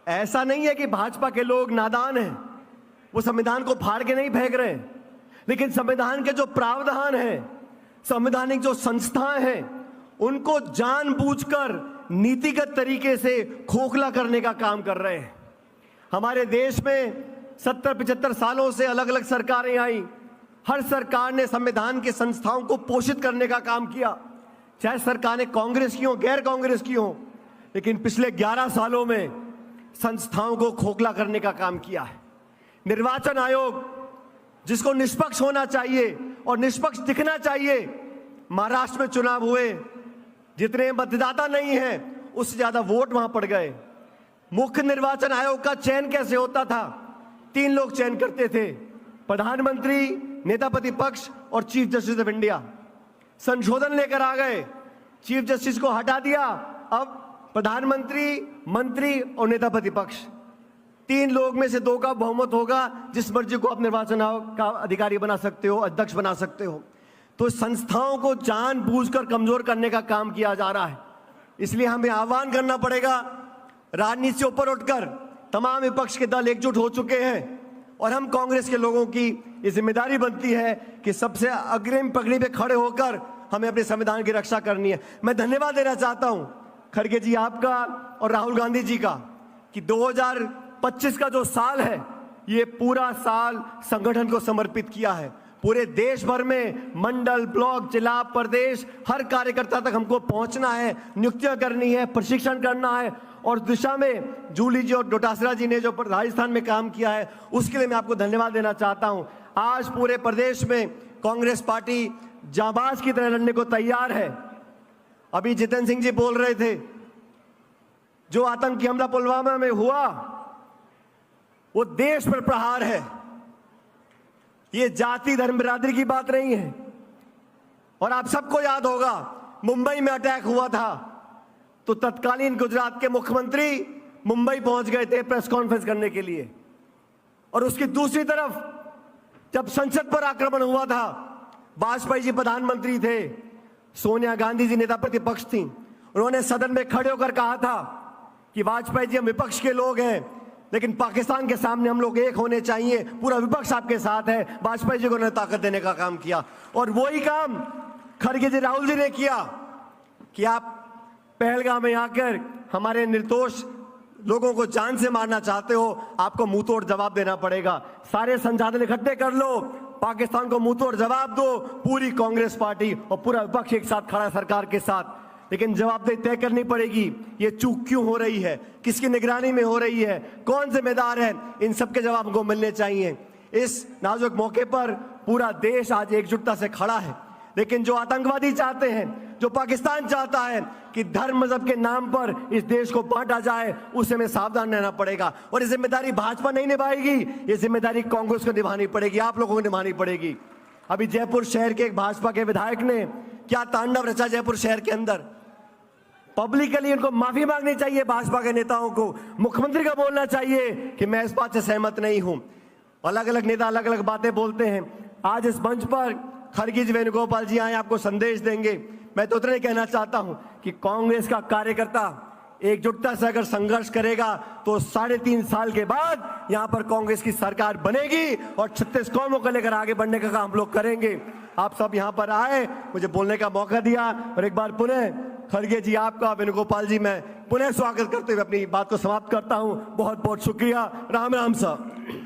ऐसा नहीं है कि भाजपा के लोग नादान हैं, वो संविधान को फाड़ के नहीं फेंक रहे, लेकिन संविधान के जो प्रावधान हैं, संवैधानिक जो संस्थाएं हैं, उनको जानबूझकर नीतिगत तरीके से खोखला करने का काम कर रहे हैं। हमारे देश में 70-75 सालों से अलग अलग सरकारें आई, हर सरकार ने संविधान की संस्थाओं को पोषित करने का काम किया, चाहे सरकारें कांग्रेस की हो, गैर कांग्रेस की हो, लेकिन पिछले 11 सालों में संस्थाओं को खोखला करने का काम किया है। निर्वाचन आयोग, जिसको निष्पक्ष होना चाहिए और निष्पक्ष दिखना चाहिए, महाराष्ट्र में चुनाव हुए, जितने मतदाता नहीं हैं उससे ज्यादा वोट वहां पड़ गए। मुख्य निर्वाचन आयोग का चयन कैसे होता था? 3 लोग चयन करते थे, प्रधानमंत्री, नेता प्रतिपक्ष और चीफ जस्टिस ऑफ इंडिया। संशोधन लेकर आ गए, चीफ जस्टिस को हटा दिया, अब प्रधानमंत्री, मंत्री और नेता प्रतिपक्ष, 3 लोग में से 2 का बहुमत होगा, जिस मर्जी को आप निर्वाचन आयोग का अधिकारी बना सकते हो, अध्यक्ष बना सकते हो। तो संस्थाओं को जानबूझकर कमजोर करने का काम किया जा रहा है। इसलिए हमें आह्वान करना पड़ेगा, राजनीति से ऊपर उठकर तमाम विपक्ष के दल एकजुट हो चुके हैं और हम कांग्रेस के लोगों की ये जिम्मेदारी बनती है कि सबसे अग्रिम पगड़ी पे खड़े होकर हमें अपने संविधान की रक्षा करनी है। मैं धन्यवाद देना चाहता हूं खड़गे जी आपका और राहुल गांधी जी का कि 2025 का जो साल है, ये पूरा साल संगठन को समर्पित किया है। पूरे देश भर में मंडल, ब्लॉक, जिला, प्रदेश, हर कार्यकर्ता तक हमको पहुंचना है, नियुक्तियां करनी है, प्रशिक्षण करना है और दिशा में जूली जी और डोटासरा जी ने जो राजस्थान में काम किया है, उसके लिए मैं आपको धन्यवाद देना चाहता हूं। आज पूरे प्रदेश में कांग्रेस पार्टी जाबाज की तरह लड़ने को तैयार है। अभी जितेंद्र सिंह जी बोल रहे थे, जो आतंकी हमला पुलवामा में हुआ वो देश पर प्रहार है, ये जाति धर्म बिरादरी की बात नहीं है। और आप सबको याद होगा, मुंबई में अटैक हुआ था तो तत्कालीन गुजरात के मुख्यमंत्री मुंबई पहुंच गए थे प्रेस कॉन्फ्रेंस करने के लिए, और उसकी दूसरी तरफ जब संसद पर आक्रमण हुआ था, वाजपेयी जी प्रधानमंत्री थे, सोनिया गांधी जी नेता प्रतिपक्ष थी, उन्होंने सदन में खड़े होकर कहा था कि वाजपेयी जी हम विपक्ष के लोग हैं, लेकिन पाकिस्तान के सामने हम लोग एक होने चाहिए, पूरा विपक्ष आपके साथ है। वाजपेयी जी को उन्होंने ताकत देने का काम किया और वही काम खड़गे जी, राहुल जी ने किया कि आप पहलगाम में आकर हमारे निर्दोष लोगों को जान से मारना चाहते हो, आपको मुंह तोड़ जवाब देना पड़ेगा। सारे संसाधन इकट्ठे कर लो, पाकिस्तान को मुंह तोड़ जवाब दो। पूरी कांग्रेस पार्टी और पूरा विपक्ष एक साथ खड़ा है सरकार के साथ, लेकिन जवाबदेही तय करनी पड़ेगी। ये चूक क्यों हो रही है, किसकी निगरानी में हो रही है, कौन जिम्मेदार है, इन सबके जवाब हमको मिलने चाहिए। इस नाजुक मौके पर पूरा देश आज एकजुटता से खड़ा है, लेकिन जो आतंकवादी चाहते हैं, जो पाकिस्तान चाहता है कि धर्म मजहब के नाम पर इस देश को बांटा जाए, उससे हमें सावधान रहना पड़ेगा। और ये जिम्मेदारी भाजपा नहीं निभाएगी, ये जिम्मेदारी कांग्रेस को निभानी पड़ेगी, आप लोगों को निभानी पड़ेगी। अभी जयपुर शहर के एक भाजपा के विधायक ने क्या तांडव रचा जयपुर शहर के अंदर। पब्लिकली उनको माफी मांगनी चाहिए, भाजपा के नेताओं को, मुख्यमंत्री का बोलना चाहिए कि मैं इस बात से सहमत नहीं हूं। अलग अलग नेता अलग अलग बातें बोलते हैं। आज इस मंच पर खड़गे जी, वेणुगोपाल जी आए, आपको संदेश देंगे। मैं तो उतना ही कहना चाहता हूं कि कांग्रेस का कार्यकर्ता एकजुटता से अगर संघर्ष करेगा तो 3.5 साल के बाद यहां पर कांग्रेस की सरकार बनेगी और 36 कौमों को लेकर आगे बढ़ने का काम हम लोग करेंगे। आप सब यहां पर आए, मुझे बोलने का मौका दिया, और एक बार पुनः खड़गे जी आपका, वेणुगोपाल जी, मैं पुनः स्वागत करते हुए अपनी बात को समाप्त करता हूं। बहुत बहुत शुक्रिया। राम राम साहब।